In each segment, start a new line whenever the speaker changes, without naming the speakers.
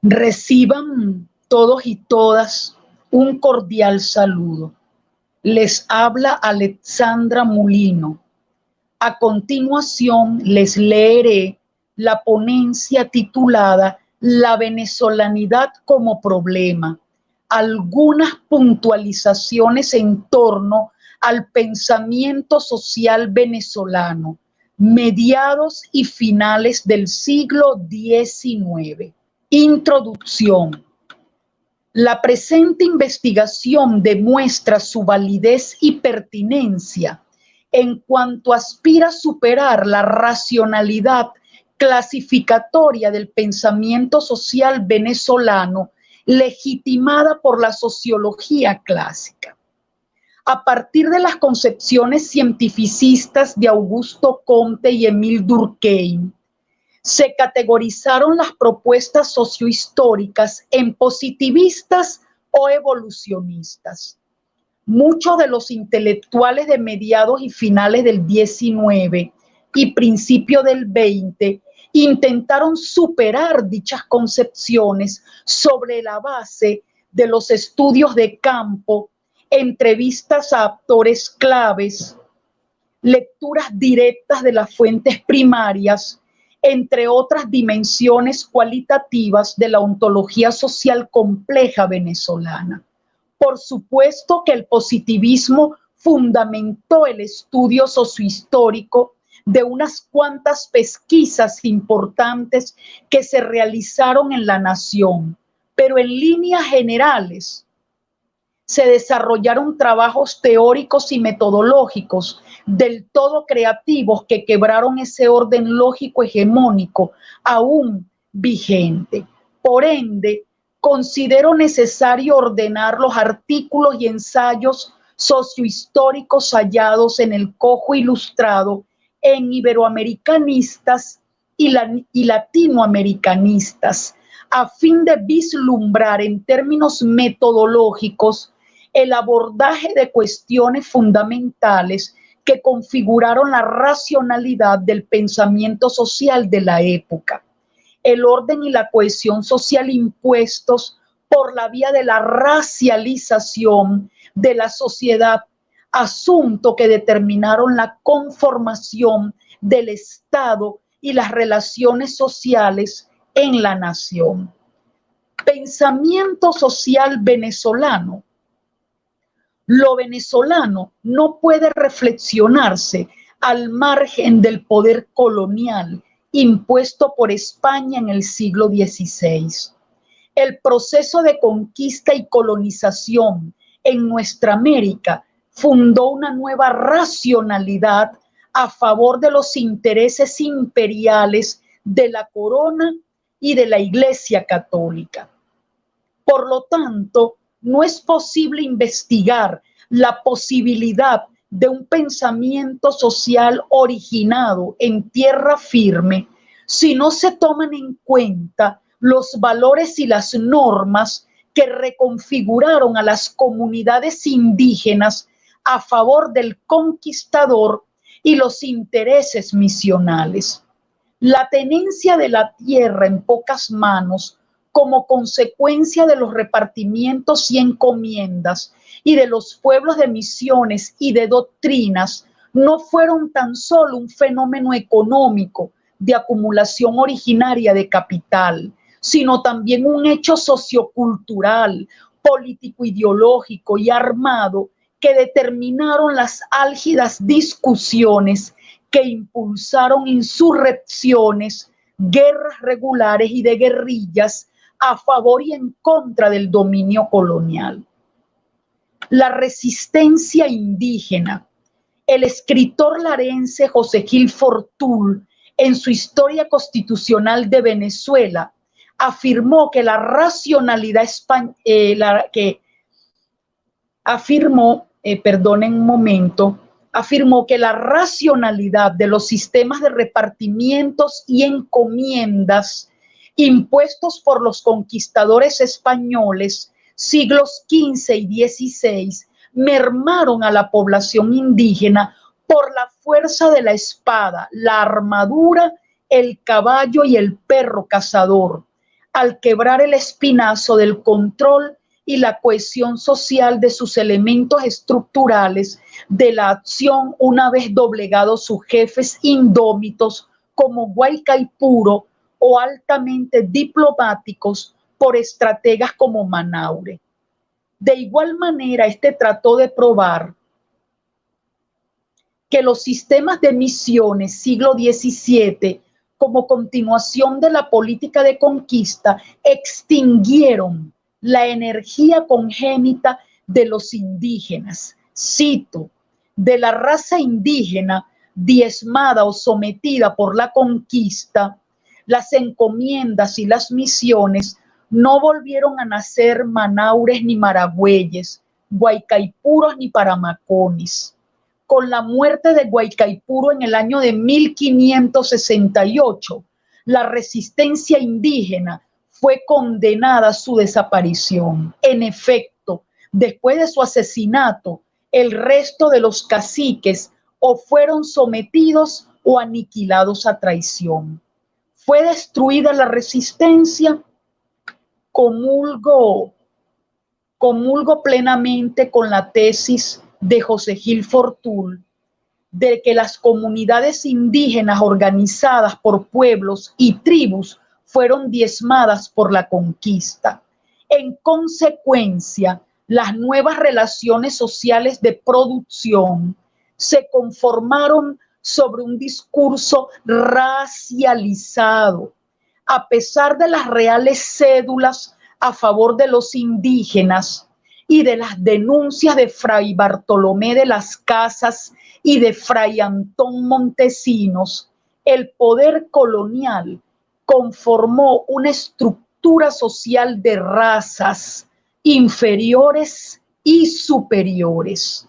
Reciban todos y todas un cordial saludo. Les habla Alexandra Mulino. A continuación les leeré la ponencia titulada La venezolanidad como problema, algunas puntualizaciones en torno al pensamiento social venezolano, mediados y finales del siglo XIX. Introducción. La presente investigación demuestra su validez y pertinencia en cuanto aspira a superar la racionalidad clasificatoria del pensamiento social venezolano legitimada por la sociología clásica. A partir de las concepciones cientificistas de Augusto Comte y Émile Durkheim, se categorizaron las propuestas sociohistóricas en positivistas o evolucionistas. Muchos de los intelectuales de mediados y finales del XIX y principio del XX intentaron superar dichas concepciones sobre la base de los estudios de campo, entrevistas a actores claves, lecturas directas de las fuentes primarias, entre otras dimensiones cualitativas de la ontología social compleja venezolana. Por supuesto que el positivismo fundamentó el estudio sociohistórico de unas cuantas pesquisas importantes que se realizaron en la nación, pero en líneas generales se desarrollaron trabajos teóricos y metodológicos del todo creativos que quebraron ese orden lógico hegemónico aún vigente. Por ende, considero necesario ordenar los artículos y ensayos sociohistóricos hallados en el Cojo Ilustrado en iberoamericanistas y latinoamericanistas, a fin de vislumbrar en términos metodológicos el abordaje de cuestiones fundamentales que configuraron la racionalidad del pensamiento social de la época, el orden y la cohesión social impuestos por la vía de la racialización de la sociedad, asunto que determinaron la conformación del Estado y las relaciones sociales en la nación. Pensamiento social venezolano. Lo venezolano no puede reflexionarse al margen del poder colonial impuesto por España en el siglo XVI. El proceso de conquista y colonización en nuestra América fundó una nueva racionalidad a favor de los intereses imperiales de la corona y de la Iglesia Católica. Por lo tanto, no es posible investigar la posibilidad de un pensamiento social originado en tierra firme si no se toman en cuenta los valores y las normas que reconfiguraron a las comunidades indígenas a favor del conquistador y los intereses misionales. La tenencia de la tierra en pocas manos como consecuencia de los repartimientos y encomiendas y de los pueblos de misiones y de doctrinas, no fueron tan solo un fenómeno económico de acumulación originaria de capital, sino también un hecho sociocultural, político-ideológico y armado que determinaron las álgidas discusiones que impulsaron insurrecciones, guerras regulares y de guerrillas a favor y en contra del dominio colonial. La resistencia indígena. El escritor larense José Gil Fortul, en su Historia Constitucional de Venezuela, afirmó que la racionalidad afirmó que la racionalidad de los sistemas de repartimientos y encomiendas impuestos por los conquistadores españoles siglos XV y XVI mermaron a la población indígena por la fuerza de la espada, la armadura, el caballo y el perro cazador, al quebrar el espinazo del control y la cohesión social de sus elementos estructurales de la acción, una vez doblegados sus jefes indómitos como Guaycaipuro o altamente diplomáticos por estrategas como Manaure. De igual manera, este trató de probar que los sistemas de misiones siglo XVII, como continuación de la política de conquista, extinguieron la energía congénita de los indígenas. Cito, de la raza indígena diezmada o sometida por la conquista, las encomiendas y las misiones no volvieron a nacer Manaures ni Maragüeyes, Guaycaipuros ni Paramaconis. Con la muerte de Guaycaipuro en el año de 1568, la resistencia indígena fue condenada a su desaparición. En efecto, después de su asesinato, el resto de los caciques o fueron sometidos o aniquilados a traición. Fue destruida la resistencia. Comulgo plenamente con la tesis de José Gil Fortul de que las comunidades indígenas organizadas por pueblos y tribus fueron diezmadas por la conquista. En consecuencia, las nuevas relaciones sociales de producción se conformaron sobre un discurso racializado, a pesar de las reales cédulas a favor de los indígenas y de las denuncias de Fray Bartolomé de las Casas y de Fray Antón Montesinos. El poder colonial conformó una estructura social de razas inferiores y superiores.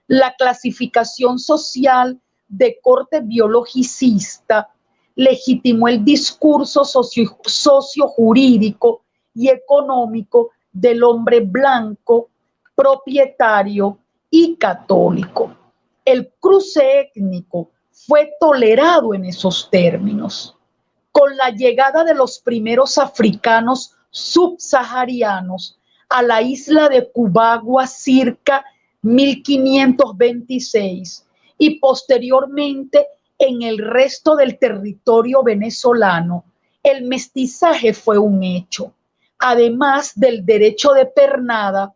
La clasificación social de corte biologicista legitimó el discurso sociojurídico y económico del hombre blanco, propietario y católico. El cruce étnico fue tolerado en esos términos. Con la llegada de los primeros africanos subsaharianos a la isla de Cubagua circa 1526 y posteriormente en el resto del territorio venezolano, el mestizaje fue un hecho, además del derecho de pernada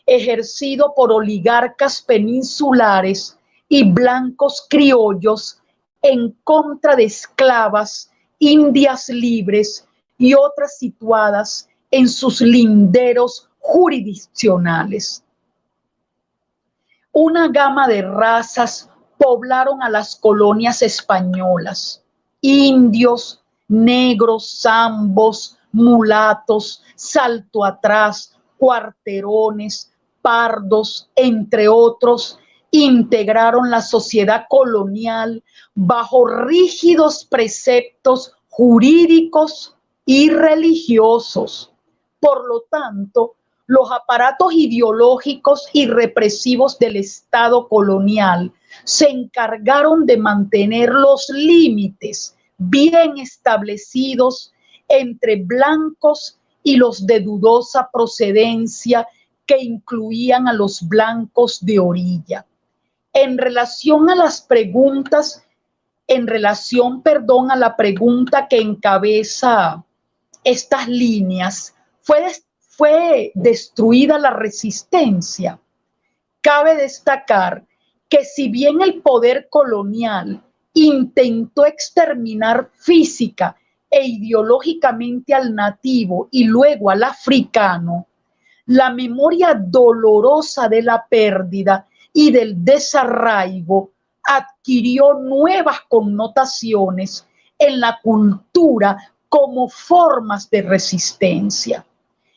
ejercido por oligarcas peninsulares y blancos criollos en contra de esclavas, indias libres y otras situadas en sus linderos jurisdiccionales. Una gama de razas poblaron a las colonias españolas: indios, negros, zambos, mulatos, salto atrás, cuarterones, pardos, entre otros, integraron la sociedad colonial bajo rígidos preceptos jurídicos y religiosos. Por lo tanto, los aparatos ideológicos y represivos del Estado colonial se encargaron de mantener los límites bien establecidos entre blancos y los de dudosa procedencia, que incluían a los blancos de orilla. En relación a las preguntas, a la pregunta que encabeza estas líneas, ¿fue destruida la resistencia? Cabe destacar que si bien el poder colonial intentó exterminar física e ideológicamente al nativo y luego al africano, la memoria dolorosa de la pérdida y del desarraigo adquirió nuevas connotaciones en la cultura como formas de resistencia.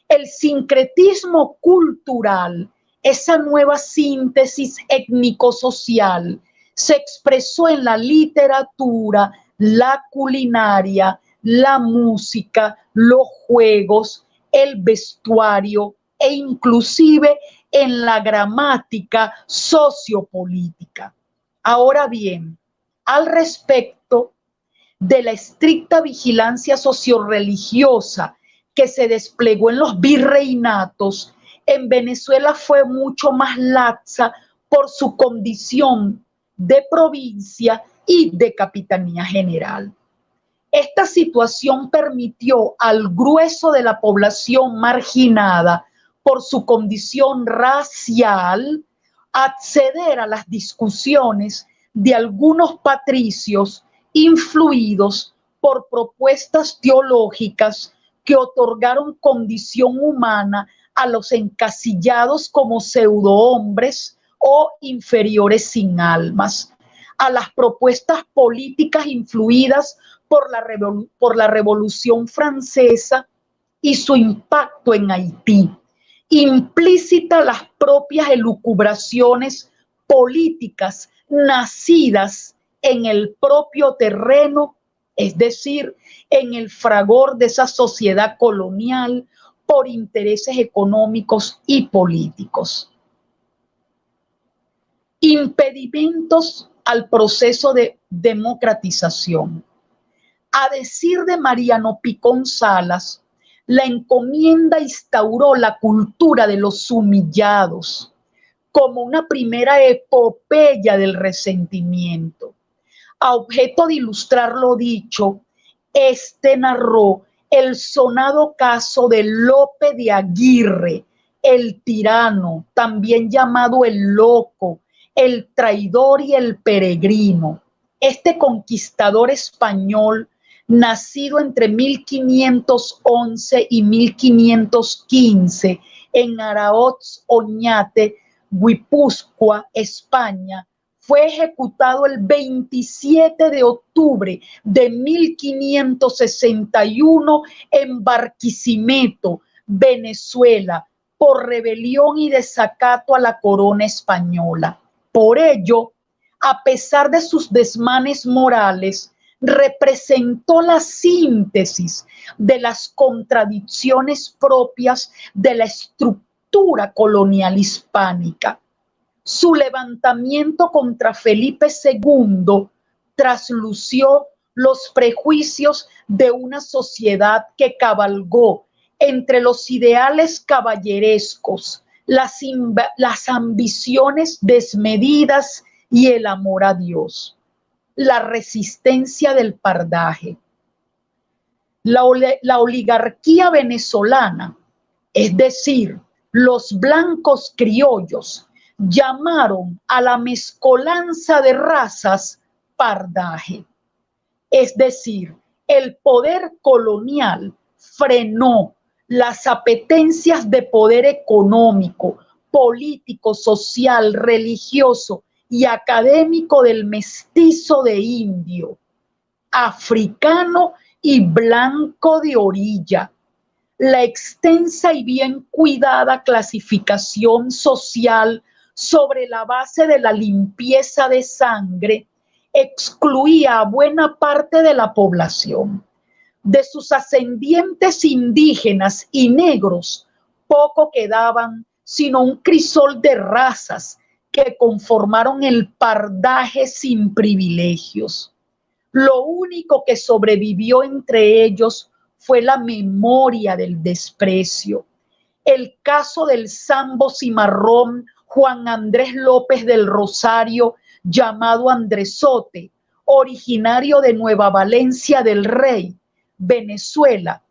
El sincretismo cultural, esa nueva síntesis étnico-social, se expresó en la literatura, la culinaria, la música, los juegos, el vestuario e inclusive en la gramática sociopolítica. Ahora bien, al respecto de la estricta vigilancia socioreligiosa que se desplegó en los virreinatos, en Venezuela fue mucho más laxa por su condición de provincia y de capitanía general. Esta situación permitió al grueso de la población marginada por su condición racial acceder a las discusiones de algunos patricios influidos por propuestas teológicas que otorgaron condición humana a los encasillados como pseudohombres o inferiores sin almas, a las propuestas políticas influidas por la Revolución Francesa y su impacto en Haití, implícita las propias elucubraciones políticas nacidas en el propio terreno, es decir, en el fragor de esa sociedad colonial por intereses económicos y políticos. Impedimentos al proceso de democratización. A decir de Mariano Picón Salas, la encomienda instauró la cultura de los humillados como una primera epopeya del resentimiento. A objeto de ilustrar lo dicho, narró el sonado caso de Lope de Aguirre, el tirano, también llamado el loco, el traidor y el peregrino. Este conquistador español, nacido entre 1511 y 1515 en Araoz, Oñate, Guipúzcoa, España, fue ejecutado el 27 de octubre de 1561 en Barquisimeto, Venezuela, por rebelión y desacato a la corona española. Por ello, a pesar de sus desmanes morales, representó la síntesis de las contradicciones propias de la estructura colonial hispánica. Su levantamiento contra Felipe II traslució los prejuicios de una sociedad que cabalgó entre los ideales caballerescos, las ambiciones desmedidas y el amor a Dios. La resistencia del pardaje. La oligarquía venezolana, es decir, los blancos criollos, llamaron a la mezcolanza de razas pardaje. Es decir, el poder colonial frenó las apetencias de poder económico, político, social, religioso y académico del mestizo de indio, africano y blanco de orilla. La extensa y bien cuidada clasificación social sobre la base de la limpieza de sangre excluía a buena parte de la población. De sus ascendientes indígenas y negros, poco quedaban sino un crisol de razas que conformaron el pardaje sin privilegios. Lo único que sobrevivió entre ellos fue la memoria del desprecio. El caso del sambo cimarrón Juan Andrés López del Rosario, llamado Andresote, originario de Nueva Valencia del Rey, Venezuela,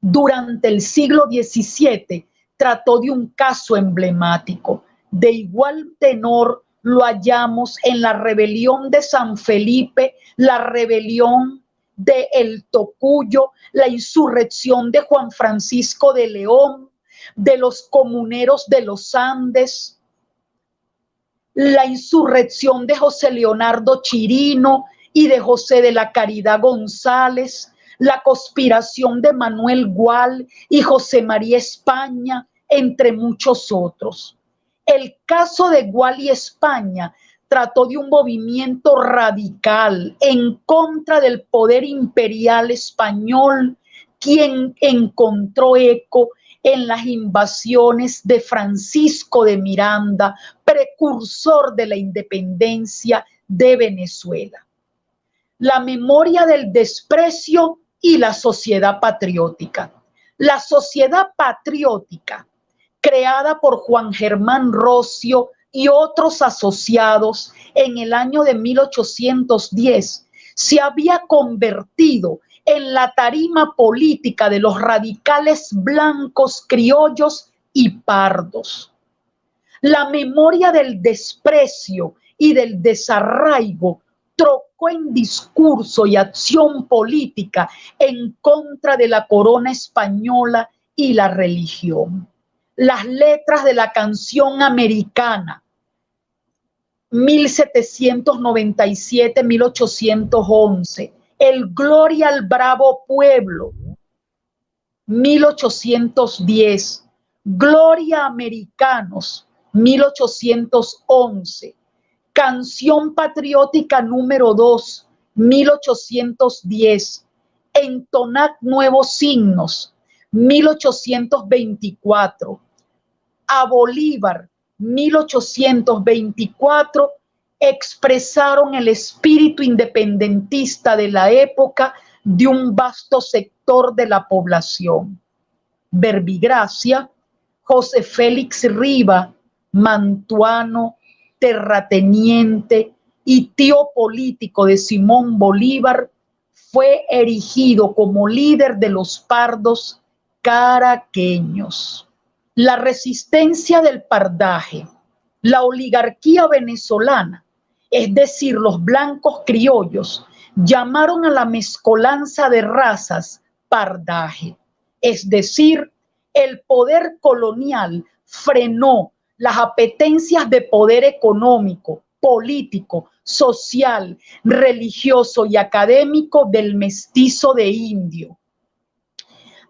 durante el siglo XVII, trató de un caso emblemático. De igual tenor lo hallamos en la rebelión de San Felipe, la rebelión de El Tocuyo, la insurrección de Juan Francisco de León, de los comuneros de los Andes, la insurrección de José Leonardo Chirino y de José de la Caridad González, la conspiración de Manuel Gual y José María España, entre muchos otros. El caso de Gual y España trató de un movimiento radical en contra del poder imperial español, quien encontró eco en las invasiones de Francisco de Miranda, precursor de la independencia de Venezuela. La memoria del desprecio y la Sociedad Patriótica. La Sociedad Patriótica, creada por Juan Germán Rocio y otros asociados en el año de 1810, se había convertido en la tarima política de los radicales blancos, criollos y pardos. La memoria del desprecio y del desarraigo trocó en discurso y acción política en contra de la corona española y la religión. Las letras de la canción americana 1797-1811, el Gloria al Bravo Pueblo 1810, Gloria Americanos 1811, Canción Patriótica número 2, 1810, Entonad Nuevos Signos, 1824, a Bolívar, 1824, expresaron el espíritu independentista de la época de un vasto sector de la población. Verbigracia, José Félix Riva, mantuano, terrateniente y tío político de Simón Bolívar, fue erigido como líder de los pardos caraqueños. La resistencia del pardaje, la oligarquía venezolana, es decir, los blancos criollos, llamaron a la mezcolanza de razas pardaje, es decir, el poder colonial frenó las apetencias de poder económico, político, social, religioso y académico del mestizo de indio,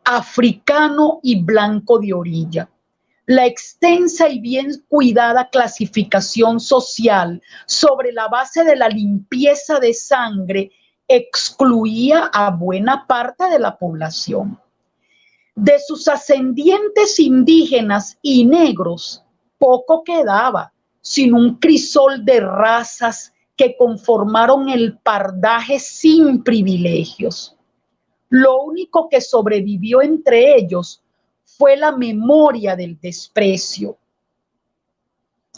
africano y blanco de orilla. La extensa y bien cuidada clasificación social sobre la base de la limpieza de sangre excluía a buena parte de la población. De sus ascendientes indígenas y negros, poco quedaba, sino un crisol de razas que conformaron el pardaje sin privilegios. Lo único que sobrevivió entre ellos fue la memoria del desprecio.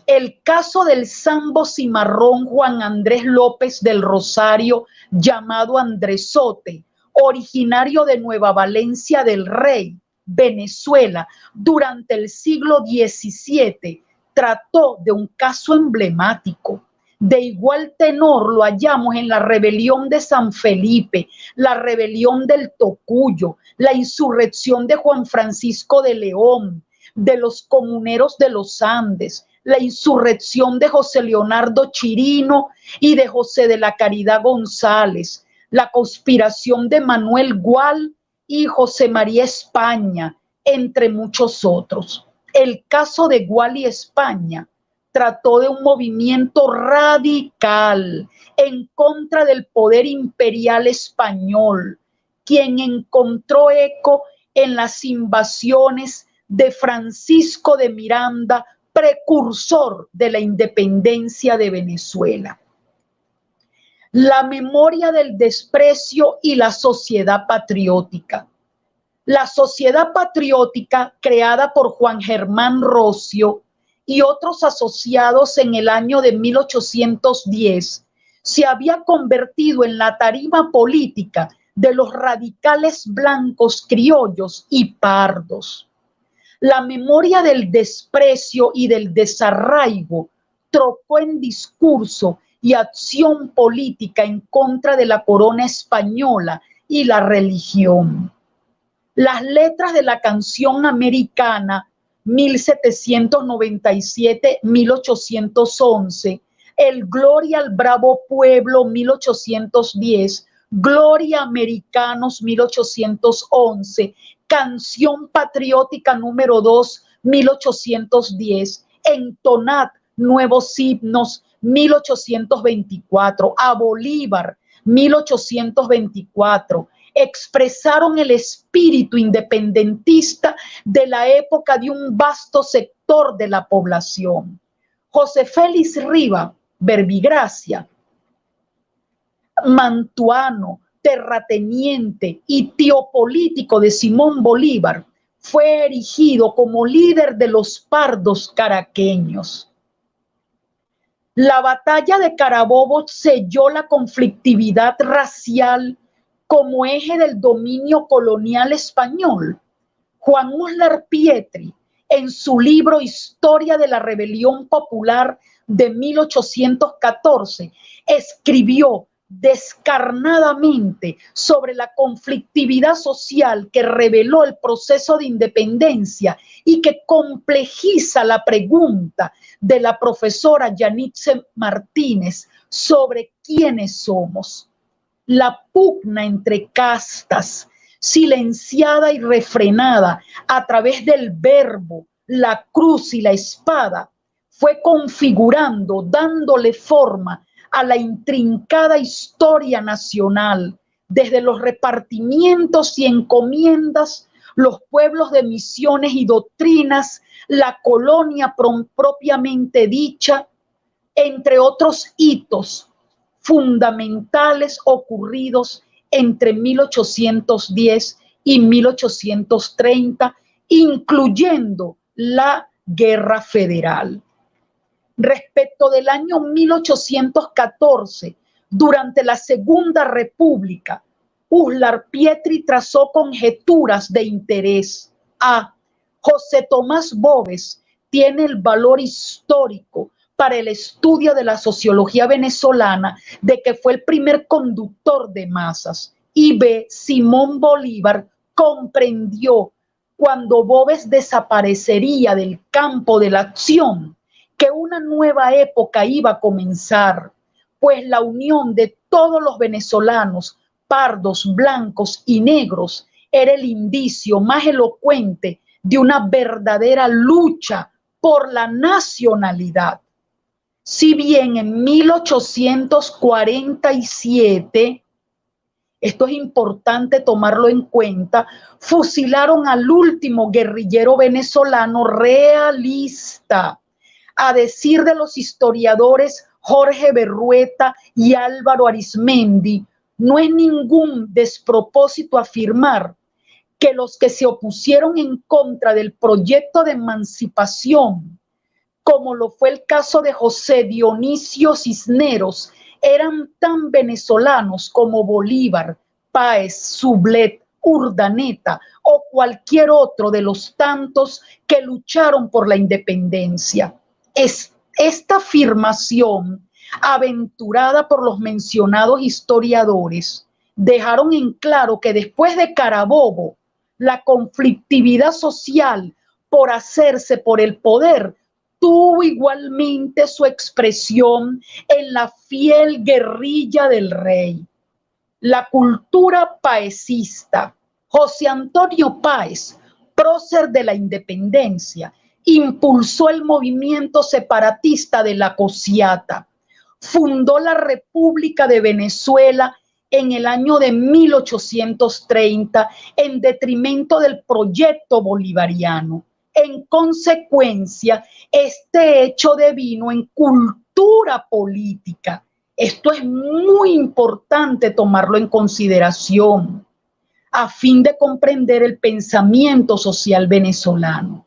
El caso del sambo cimarrón Juan Andrés López del Rosario, llamado Andresote, originario de Nueva Valencia del Rey, Venezuela, durante el siglo XVII, trató de un caso emblemático. De igual tenor lo hallamos en la rebelión de San Felipe, la rebelión del Tocuyo, la insurrección de Juan Francisco de León, de los comuneros de los Andes, la insurrección de José Leonardo Chirino y de José de la Caridad González, la conspiración de Manuel Gual y José María España, entre muchos otros. El caso de Gual y España trató de un movimiento radical en contra del poder imperial español, quien encontró eco en las invasiones de Francisco de Miranda, precursor de la independencia de Venezuela. La memoria del desprecio y la sociedad patriótica. La Sociedad Patriótica, creada por Juan Germán Rocio y otros asociados en el año de 1810, se había convertido en la tarima política de los radicales blancos, criollos y pardos. La memoria del desprecio y del desarraigo trocó en discurso y acción política en contra de la corona española y la religión. Las letras de la canción americana 1797-1811, el Gloria al Bravo Pueblo 1810, Gloria Americanos 1811, Canción Patriótica número 2 1810, Entonad Nuevos Himnos 1824, a Bolívar 1824, expresaron el espíritu independentista de la época de un vasto sector de la población. José Félix Riva, Verbigracia, mantuano, terrateniente y tío político de Simón Bolívar, fue erigido como líder de los pardos caraqueños. La batalla de Carabobo selló la conflictividad racial como eje del dominio colonial español. Juan Uslar Pietri, en su libro Historia de la Rebelión Popular de 1814, escribió descarnadamente sobre la conflictividad social que reveló el proceso de independencia y que complejiza la pregunta de la profesora Yanitze Martínez sobre quiénes somos. La pugna entre castas, silenciada y refrenada a través del verbo, la cruz y la espada, fue configurando, dándole forma a la intrincada historia nacional, desde los repartimientos y encomiendas, los pueblos de misiones y doctrinas, la colonia propiamente dicha, entre otros hitos fundamentales ocurridos entre 1810 y 1830, incluyendo la Guerra Federal. Respecto del año 1814, durante la Segunda República, Uslar Pietri trazó conjeturas de interés. A. José Tomás Boves tiene el valor histórico para el estudio de la sociología venezolana de que fue el primer conductor de masas. Y B. Simón Bolívar comprendió cuando Boves desaparecería del campo de la acción que una nueva época iba a comenzar, pues la unión de todos los venezolanos, pardos, blancos y negros, era el indicio más elocuente de una verdadera lucha por la nacionalidad. Si bien en 1847, esto es importante tomarlo en cuenta, fusilaron al último guerrillero venezolano realista. A decir de los historiadores Jorge Berrueta y Álvaro Arizmendi, no es ningún despropósito afirmar que los que se opusieron en contra del proyecto de emancipación, como lo fue el caso de José Dionisio Cisneros, eran tan venezolanos como Bolívar, Páez, Sublet, Urdaneta o cualquier otro de los tantos que lucharon por la independencia. Esta afirmación, aventurada por los mencionados historiadores, dejaron en claro que después de Carabobo, la conflictividad social por hacerse por el poder tuvo igualmente su expresión en la fiel guerrilla del rey. La cultura paecista. José Antonio Páez, prócer de la independencia, impulsó el movimiento separatista de la Cociata, fundó la República de Venezuela en el año de 1830 en detrimento del proyecto bolivariano. En consecuencia, este hecho devino en cultura política. Esto es muy importante tomarlo en consideración a fin de comprender el pensamiento social venezolano.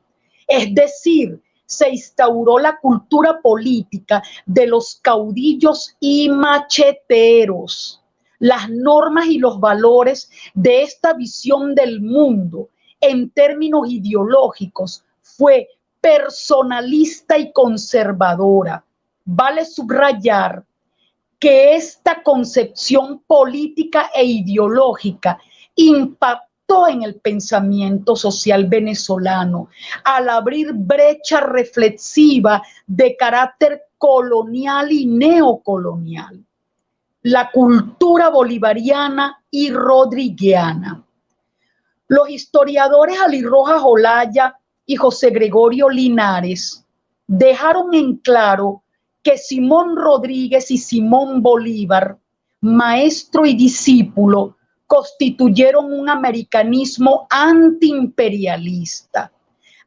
Es decir, se instauró la cultura política de los caudillos y macheteros. Las normas y los valores de esta visión del mundo en términos ideológicos fue personalista y conservadora. Vale subrayar que esta concepción política e ideológica impactó en el pensamiento social venezolano al abrir brecha reflexiva de carácter colonial y neocolonial. La cultura bolivariana y rodriguiana. Los historiadores Ali Rojas Olaya y José Gregorio Linares dejaron en claro que Simón Rodríguez y Simón Bolívar, maestro y discípulo, constituyeron un americanismo antiimperialista,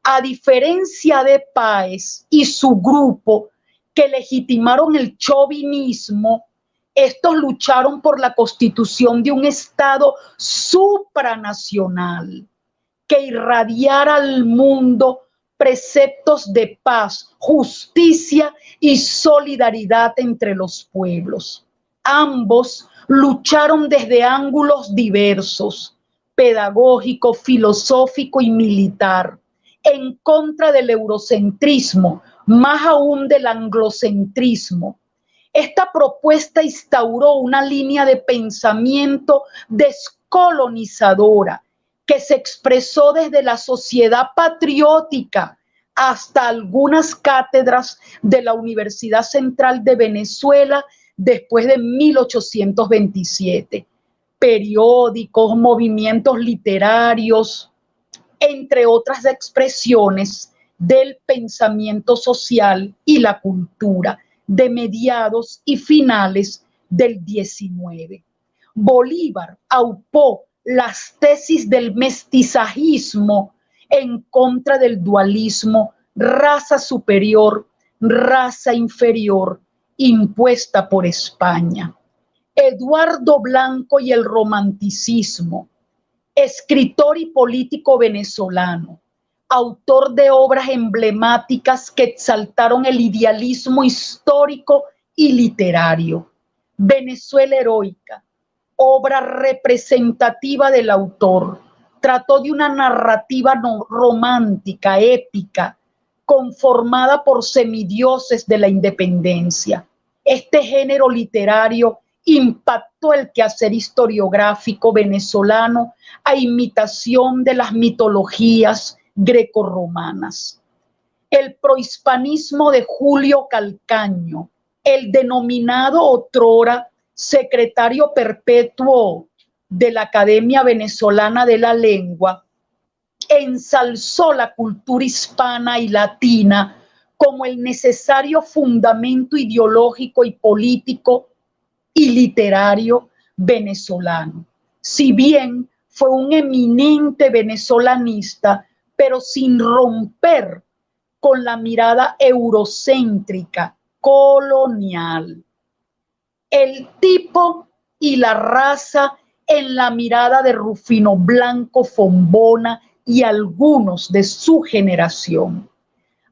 a diferencia de Páez y su grupo que legitimaron el chauvinismo Estos lucharon por la constitución de un Estado supranacional que irradiara al mundo preceptos de paz, justicia y solidaridad entre los pueblos. Ambos lucharon desde ángulos diversos, pedagógico, filosófico y militar, en contra del eurocentrismo, más aún del anglocentrismo. Esta propuesta instauró una línea de pensamiento descolonizadora que se expresó desde la sociedad patriótica hasta algunas cátedras de la Universidad Central de Venezuela después de 1827, periódicos, movimientos literarios, entre otras expresiones del pensamiento social y la cultura de mediados y finales del 19. Bolívar aupó las tesis del mestizajismo en contra del dualismo raza superior, raza inferior, impuesta por España. Eduardo Blanco y el romanticismo, escritor y político venezolano, autor de obras emblemáticas que exaltaron el idealismo histórico y literario. Venezuela heroica, obra representativa del autor, trató de una narrativa romántica, épica, conformada por semidioses de la independencia. Este género literario impactó el quehacer historiográfico venezolano a imitación de las mitologías grecorromanas. El prohispanismo de Julio Calcaño, el denominado otrora secretario perpetuo de la Academia Venezolana de la Lengua, ensalzó la cultura hispana y latina como el necesario fundamento ideológico y político y literario venezolano. Si bien fue un eminente venezolanista, pero sin romper con la mirada eurocéntrica, colonial. El tipo y la raza en la mirada de Rufino Blanco Fombona y algunos de su generación.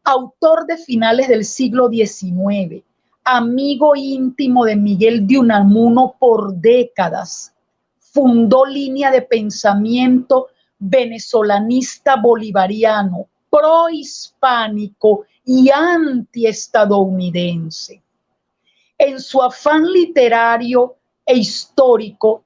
Autor de finales del siglo XIX, amigo íntimo de Miguel de Unamuno por décadas, fundó línea de pensamiento venezolanista bolivariano, prohispánico y antiestadounidense. En su afán literario e histórico,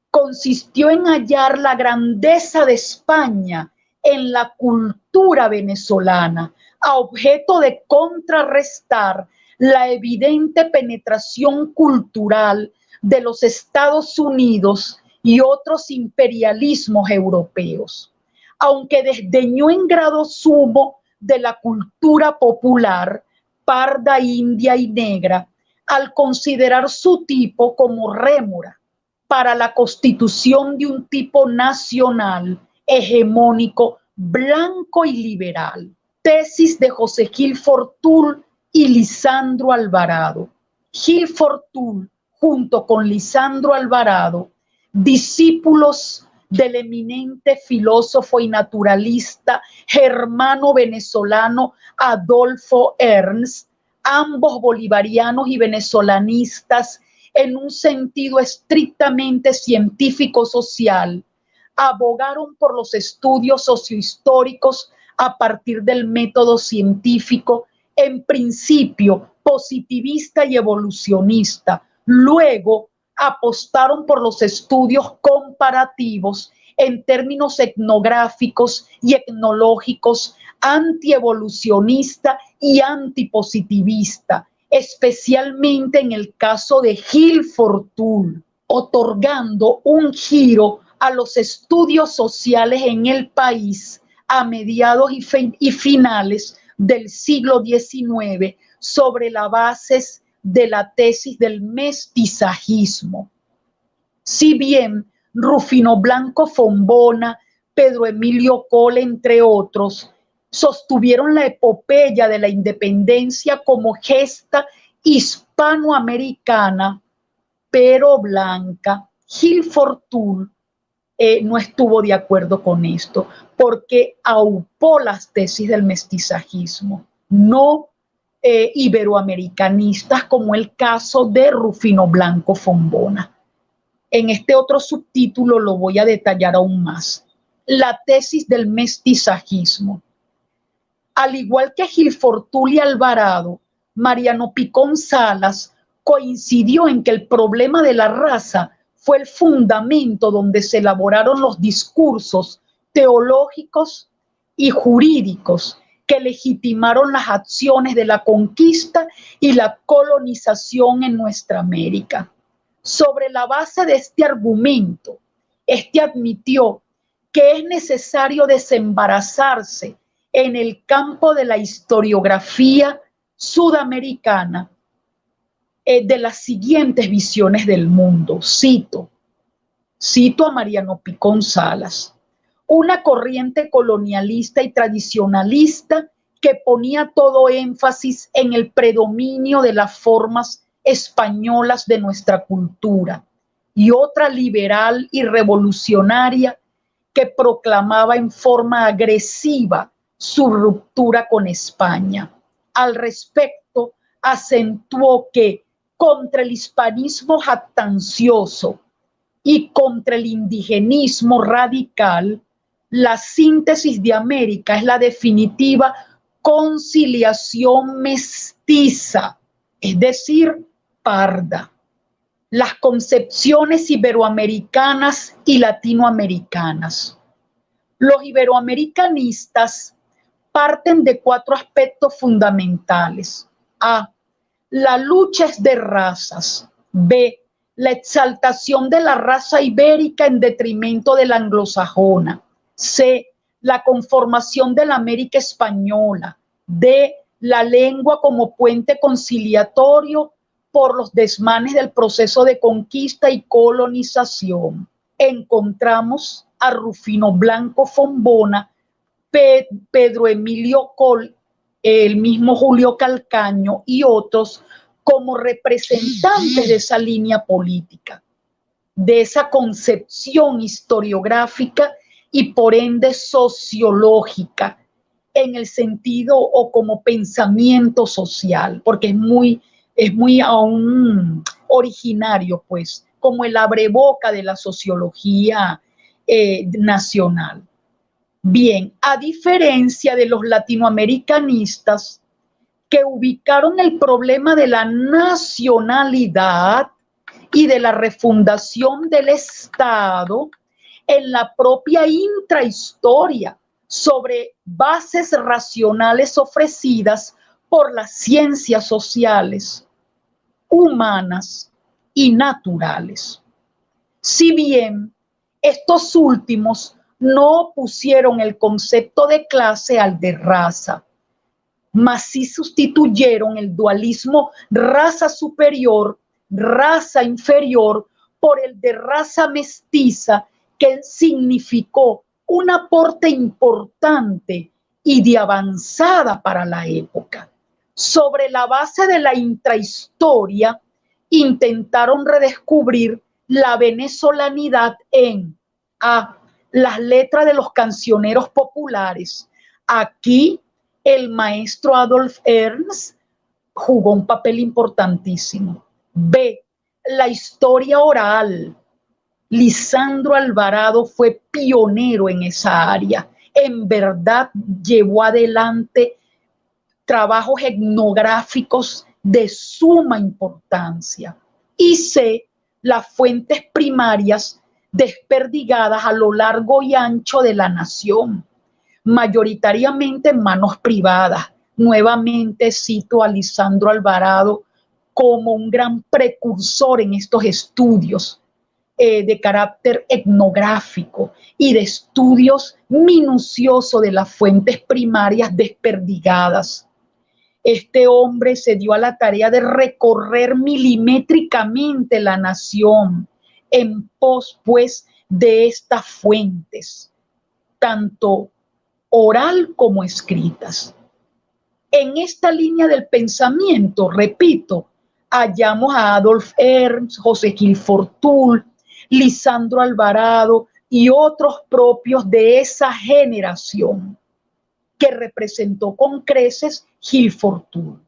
consistió en hallar la grandeza de España en la cultura venezolana, a objeto de contrarrestar la evidente penetración cultural de los Estados Unidos y otros imperialismos europeos. Aunque desdeñó en grado sumo de la cultura popular, parda, india y negra, al considerar su tipo como rémora para la constitución de un tipo nacional, hegemónico, blanco y liberal. Tesis de José Gil Fortul y Lisandro Alvarado. Gil Fortul, junto con Lisandro Alvarado, discípulos del eminente filósofo y naturalista germano-venezolano Adolfo Ernst, ambos bolivarianos y venezolanistas en un sentido estrictamente científico-social, abogaron por los estudios sociohistóricos a partir del método científico, en principio positivista y evolucionista. Luego apostaron por los estudios comparativos en términos etnográficos y etnológicos, antievolucionista y antipositivista, especialmente en el caso de Gil Fortul, otorgando un giro a los estudios sociales en el país a mediados y finales del siglo XIX sobre las bases de la tesis del mestizajismo. Si bien Rufino Blanco Fombona, Pedro Emilio Cole, entre otros, sostuvieron la epopeya de la independencia como gesta hispanoamericana, pero Blanca, Gil Fortul, no estuvo de acuerdo con esto, porque aupó las tesis del mestizajismo, no iberoamericanistas, como el caso de Rufino Blanco Fombona. En este otro subtítulo lo voy a detallar aún más. La tesis del mestizajismo. Al igual que Gil Fortul y Alvarado, Mariano Picón Salas coincidió en que el problema de la raza fue el fundamento donde se elaboraron los discursos teológicos y jurídicos que legitimaron las acciones de la conquista y la colonización en nuestra América. Sobre la base de este argumento, admitió que es necesario desembarazarse en el campo de la historiografía sudamericana de las siguientes visiones del mundo. Cito a Mariano Picón Salas: una corriente colonialista y tradicionalista que ponía todo énfasis en el predominio de las formas españolas de nuestra cultura, y otra liberal y revolucionaria que proclamaba en forma agresiva su ruptura con España. Al respecto, acentuó que contra el hispanismo jactancioso y contra el indigenismo radical, la síntesis de América es la definitiva conciliación mestiza, es decir, parda. Las concepciones iberoamericanas y latinoamericanas. Los iberoamericanistas parten de 4 aspectos fundamentales. A. La lucha es de razas. B. La exaltación de la raza ibérica en detrimento de la anglosajona. C. La conformación de la América española. D. La lengua como puente conciliatorio por los desmanes del proceso de conquista y colonización. Encontramos a Rufino Blanco Fombona, Pedro Emilio Col, el mismo Julio Calcaño y otros como representantes de esa línea política, de esa concepción historiográfica y por ende sociológica, en el sentido o como pensamiento social, porque es muy aún originario, pues, como el abreboca de la sociología nacional. Bien, a diferencia de los latinoamericanistas que ubicaron el problema de la nacionalidad y de la refundación del Estado en la propia intrahistoria, sobre bases racionales ofrecidas por las ciencias sociales, humanas y naturales. Si bien estos últimos no pusieron el concepto de clase al de raza, mas sí sustituyeron el dualismo raza superior, raza inferior, por el de raza mestiza, que significó un aporte importante y de avanzada para la época. Sobre la base de la intrahistoria, intentaron redescubrir la venezolanidad en A. Las letras de los cancioneros populares. Aquí el maestro Adolf Ernst jugó un papel importantísimo. B. La historia oral. Lisandro Alvarado fue pionero en esa área. En verdad llevó adelante trabajos etnográficos de suma importancia. Y C. Las fuentes primarias desperdigadas a lo largo y ancho de la nación, mayoritariamente en manos privadas. Nuevamente cito a Lisandro Alvarado como un gran precursor en estos estudios de carácter etnográfico y de estudios minuciosos de las fuentes primarias desperdigadas. Este hombre se dio a la tarea de recorrer milimétricamente la nación en pos, pues, de estas fuentes, tanto oral como escritas. En esta línea del pensamiento, repito, hallamos a Adolf Ernst, José Gil Fortul, Lisandro Alvarado y otros propios de esa generación que representó con creces Gil Fortul,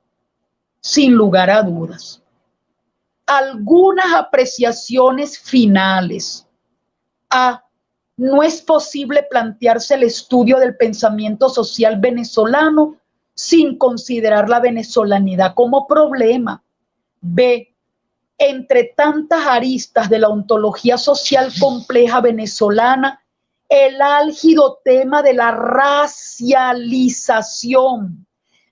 sin lugar a dudas. Algunas apreciaciones finales. No es posible plantearse el estudio del pensamiento social venezolano sin considerar la venezolanidad como problema. B, entre tantas aristas de la ontología social compleja venezolana, el álgido tema de la racialización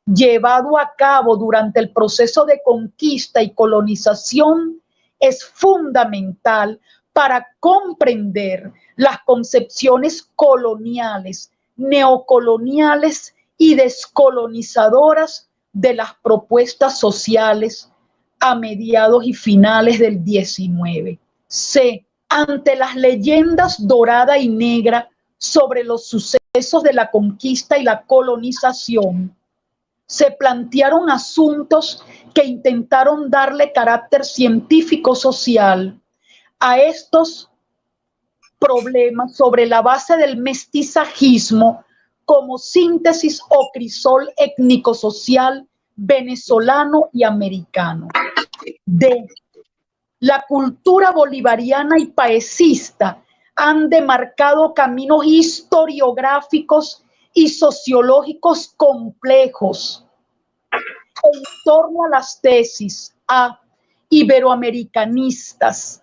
llevado a cabo durante el proceso de conquista y colonización es fundamental para comprender las concepciones coloniales, neocoloniales y descolonizadoras de las propuestas sociales a mediados y finales del 19. C. Ante las leyendas dorada y negra sobre los sucesos de la conquista y la colonización, se plantearon asuntos que intentaron darle carácter científico-social a estos problemas sobre la base del mestizajismo como síntesis o crisol étnico-social venezolano y americano. D. La cultura bolivariana y paecista han demarcado caminos historiográficos y sociológicos complejos en torno a las tesis A, iberoamericanistas,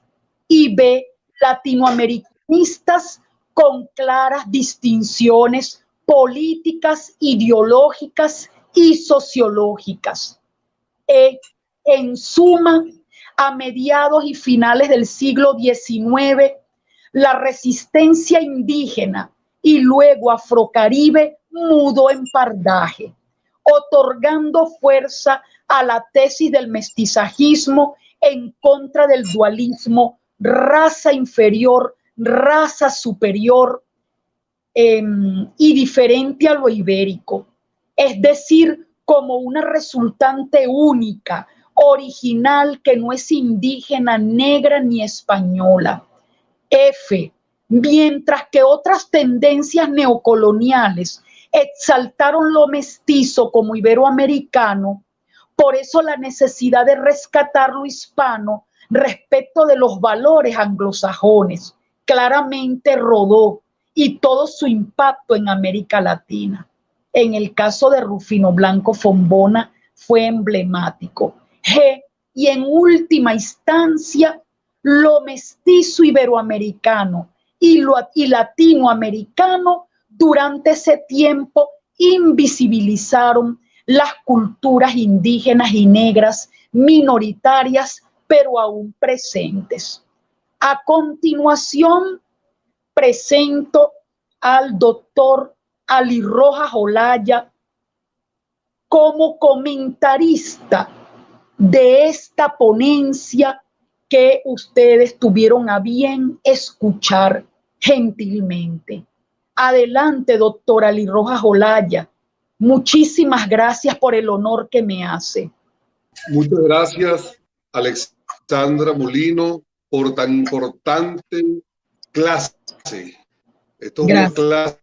y B, latinoamericanistas con claras distinciones políticas, ideológicas y sociológicas. En suma, a mediados y finales del siglo XIX, la resistencia indígena y luego afrocaribe mudó en pardaje, otorgando fuerza a la tesis del mestizajismo en contra del dualismo raza inferior, raza superior y diferente a lo ibérico, es decir, como una resultante única, original, que no es indígena, negra ni española. F. Mientras que otras tendencias neocoloniales exaltaron lo mestizo como iberoamericano, por eso la necesidad de rescatar lo hispano respecto de los valores anglosajones claramente rodó y todo su impacto en América Latina. En el caso de Rufino Blanco Fombona fue emblemático. G. Y en última instancia, lo mestizo iberoamericano y latinoamericano durante ese tiempo invisibilizaron las culturas indígenas y negras minoritarias, pero aún presentes. A continuación, presento al doctor Ali Rojas Olaya como comentarista de esta ponencia que ustedes tuvieron a bien escuchar gentilmente. Adelante, doctor Ali Rojas Olaya. Muchísimas gracias por el honor que me hace.
Muchas gracias, Alexandra Molino, por tan importante clase. Esto es una clase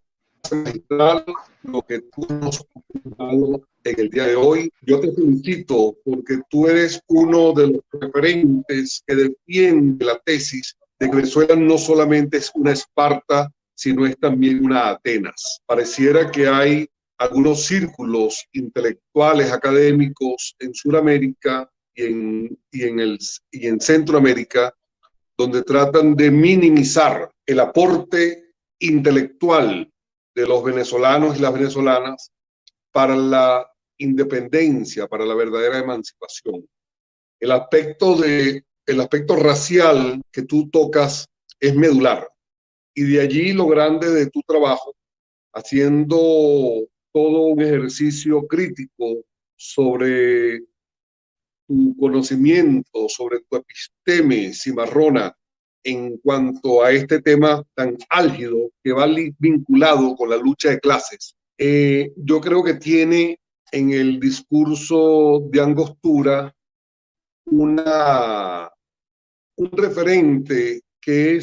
magistral, lo que tú nos has presentado en el día de hoy. Yo te felicito porque tú eres uno de los referentes que defiende la tesis de que Venezuela no solamente es una Esparta, sino es también una Atenas. Pareciera que hay algunos círculos intelectuales, académicos en Sudamérica y en Centroamérica, donde tratan de minimizar el aporte intelectual de los venezolanos y las venezolanas para la independencia, para la verdadera emancipación. El aspecto racial que tú tocas es medular, y de allí lo grande de tu trabajo, haciendo todo un ejercicio crítico sobre tu conocimiento, sobre tu episteme cimarrona en cuanto a este tema tan álgido que va vinculado con la lucha de clases. Yo creo que tiene en el discurso de Angostura un referente que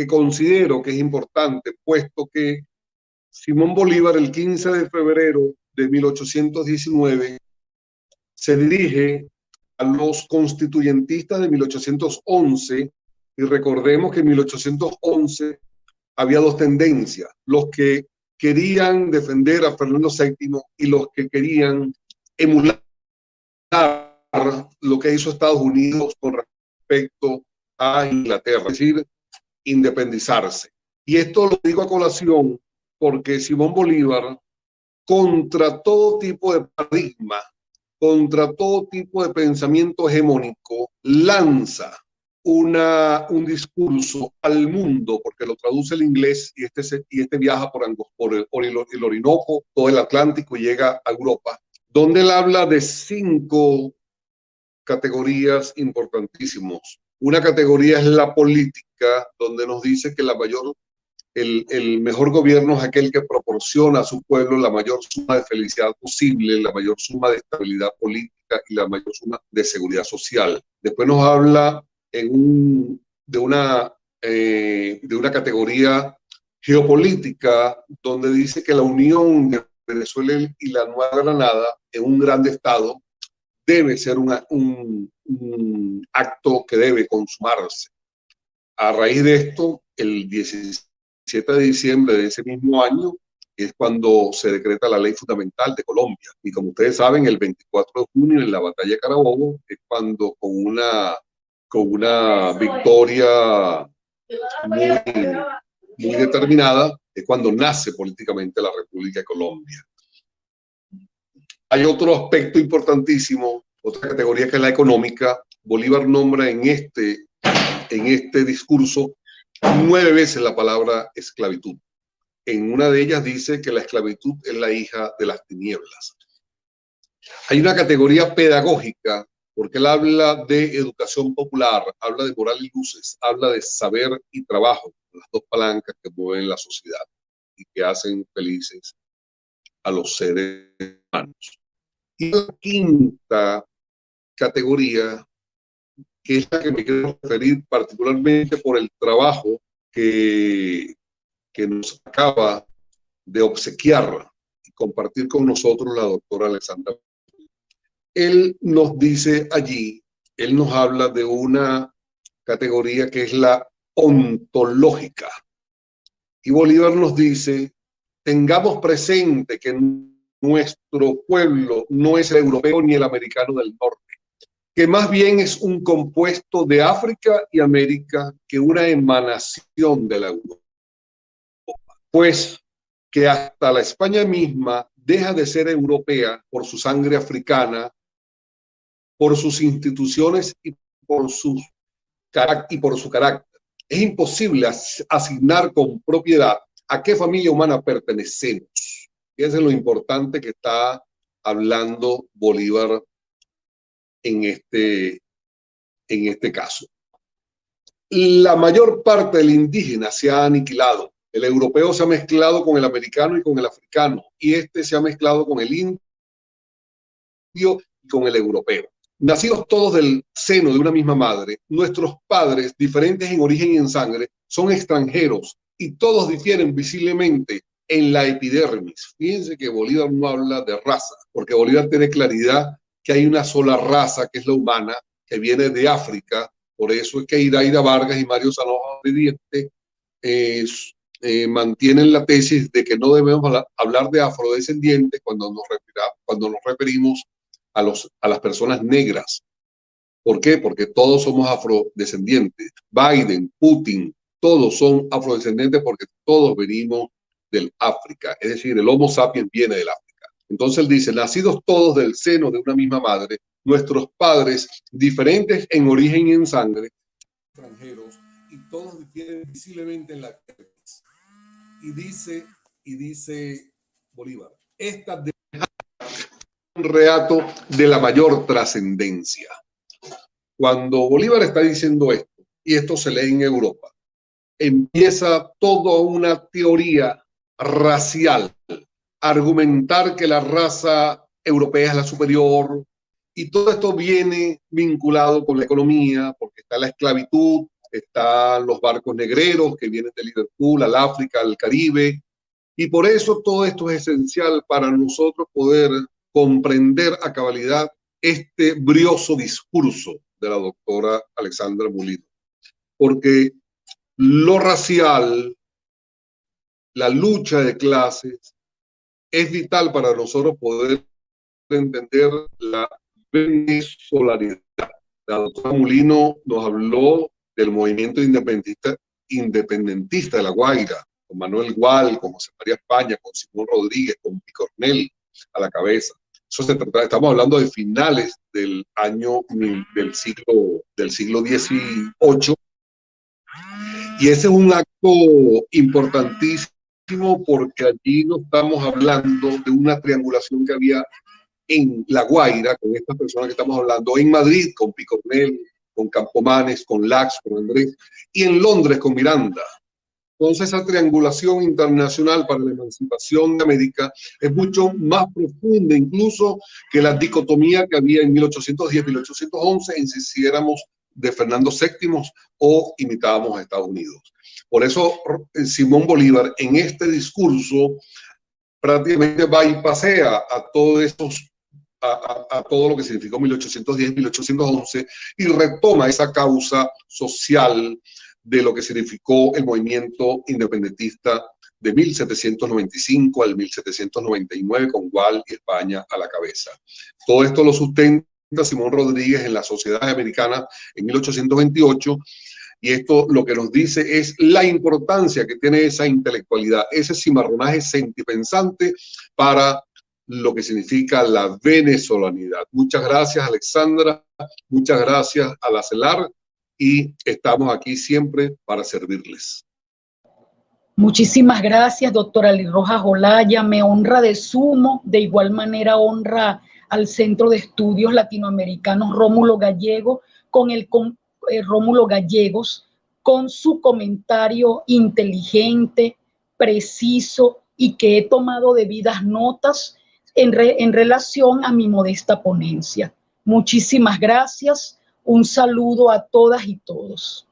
considero que es importante, puesto que Simón Bolívar, el 15 de febrero de 1819, se dirige a los constituyentistas de 1811, y recordemos que en 1811 había dos tendencias: los que querían defender a Fernando VII y los que querían emular lo que hizo Estados Unidos con respecto a Inglaterra, es decir, independizarse. Y esto lo digo a colación porque Simón Bolívar, contra todo tipo de paradigma, contra todo tipo de pensamiento hegemónico, lanza un discurso al mundo, porque lo traduce el inglés, y este viaja por el Orinoco, todo el Atlántico, y llega a Europa, donde él habla de 5 categorías importantísimos. Una categoría es la política, donde nos dice que el mejor gobierno es aquel que proporciona a su pueblo la mayor suma de felicidad posible, la mayor suma de estabilidad política y la mayor suma de seguridad social. Después nos habla de una categoría geopolítica, donde dice que la unión de Venezuela y la Nueva Granada en un gran estado debe ser un acto que debe consumarse. A raíz de esto, el 17 de diciembre de ese mismo año es cuando se decreta la ley fundamental de Colombia. Y como ustedes saben, el 24 de junio, en la batalla de Carabobo, es cuando con una victoria muy determinada, es cuando nace políticamente la República de Colombia. Hay otro aspecto importantísimo, otra categoría, que es la económica. Bolívar nombra en este discurso 9 veces la palabra esclavitud. En una de ellas dice que la esclavitud es la hija de las tinieblas. Hay una categoría pedagógica, porque él habla de educación popular, habla de moral y luces, habla de saber y trabajo, las dos palancas que mueven la sociedad y que hacen felices a los seres humanos. Y la quinta categoría, que es la que me quiero referir particularmente por el trabajo que nos acaba de obsequiar y compartir con nosotros la doctora Alexandra. Él nos dice allí, él nos habla de una categoría que es la ontológica. Y Bolívar nos dice: tengamos presente que nuestro pueblo no es el europeo ni el americano del norte, que más bien es un compuesto de África y América, que una emanación de la Europa. Pues que hasta la España misma deja de ser europea por su sangre africana, por sus instituciones y por su carácter. Es imposible asignar con propiedad a qué familia humana pertenecemos. Fíjense lo importante que está hablando Bolívar en este caso. La mayor parte del indígena se ha aniquilado. El europeo se ha mezclado con el americano y con el africano, y este se ha mezclado con el indio y con el europeo. Nacidos todos del seno de una misma madre, nuestros padres, diferentes en origen y en sangre, son extranjeros y todos difieren visiblemente en la epidermis. Fíjense que Bolívar no habla de raza, porque Bolívar tiene claridad que hay una sola raza, que es la humana, que viene de África. Por eso es que Iraida Vargas y Mario Zanoja mantienen la tesis de que no debemos hablar de afrodescendientes cuando nos referimos a las personas negras. ¿Por qué? Porque todos somos afrodescendientes. Biden, Putin, todos son afrodescendientes porque todos venimos del África. Es decir, el Homo sapiens viene del África. Entonces él dice: nacidos todos del seno de una misma madre, nuestros padres, diferentes en origen y en sangre, extranjeros, y todos difieren visiblemente en la tierra. Y dice Bolívar: esta es un relato de la mayor trascendencia. Cuando Bolívar está diciendo esto, y esto se lee en Europa, empieza toda una teoría racial, argumentar que la raza europea es la superior, Y todo esto viene vinculado con la economía, porque está la esclavitud, están los barcos negreros que vienen de Liverpool al África, al Caribe, y por eso todo esto es esencial para nosotros poder comprender a cabalidad este brioso discurso de la doctora Alexandra Mulino. Porque lo racial, la lucha de clases, es vital para nosotros poder entender la venezolaridad. La doctora Mulino nos habló del movimiento independentista de La Guaira, con Manuel Gual, con José María España, con Simón Rodríguez, con Picornell a la cabeza. Eso se trata, estamos hablando de finales del año del siglo XVIII, y ese es un acto importantísimo porque allí no estamos hablando de una triangulación que había en La Guaira, con estas personas que estamos hablando, en Madrid, con Picornell, con Campomanes, con Lax, con Andrés, y en Londres, con Miranda. Entonces, esa triangulación internacional para la emancipación de América es mucho más profunda, incluso que la dicotomía que había en 1810-1811, si hiciéramos de Fernando VII o imitábamos a Estados Unidos. Por eso, Simón Bolívar, en este discurso, prácticamente va y pasea a todos estos a todo lo que significó 1810-1811 y retoma esa causa social de lo que significó el movimiento independentista de 1795 al 1799 con Gual y España a la cabeza. Todo esto lo sustenta Simón Rodríguez en La Sociedad Americana en 1828, y esto lo que nos dice es la importancia que tiene esa intelectualidad, ese cimarronaje sentipensante para lo que significa la venezolanidad. Muchas gracias, Alexandra, muchas gracias a la CELAR, y estamos aquí siempre para servirles.
Muchísimas gracias, doctora Liz Rojas Olaya. Me honra de sumo, de igual manera honra al Centro de Estudios Latinoamericanos Rómulo Gallegos, Rómulo Gallegos, con su comentario inteligente, preciso y que he tomado debidas notas en relación a mi modesta ponencia. Muchísimas gracias. Un saludo a todas y todos.